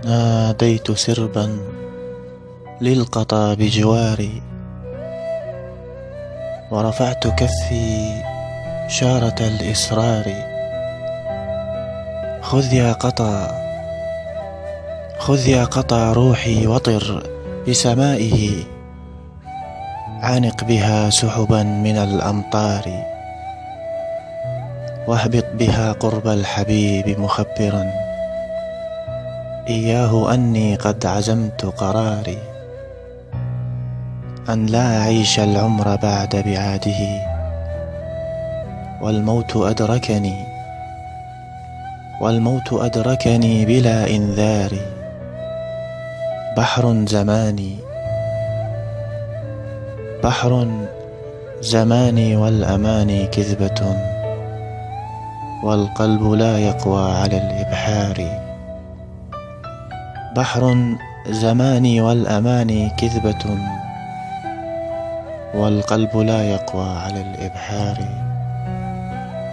ناديت سربا للقطا بجواري، ورفعت كفي شارة الإصرار. خذ يا قطا، خذ يا قطا روحي وطر بسمائه، عانق بها سحبا من الأمطار، واهبط بها قرب الحبيب مخبرا إياه أني قد عزمت قراري، أن لا أعيش العمر بعد بعاده، والموت أدركني بلا إنذار. بحر زماني والأماني كذبة، والقلب لا يقوى على الإبحار. بحر زماني والأماني كذبة، والقلب لا يقوى على الإبحار.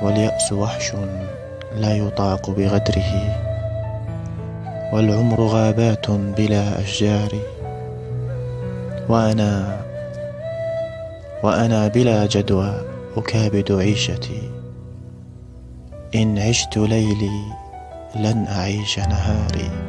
واليأس وحش لا يطاق بغدره، والعمر غابات بلا أشجار. وأنا بلا جدوى أكابد عيشتي، إن عشت ليلي لن أعيش نهاري.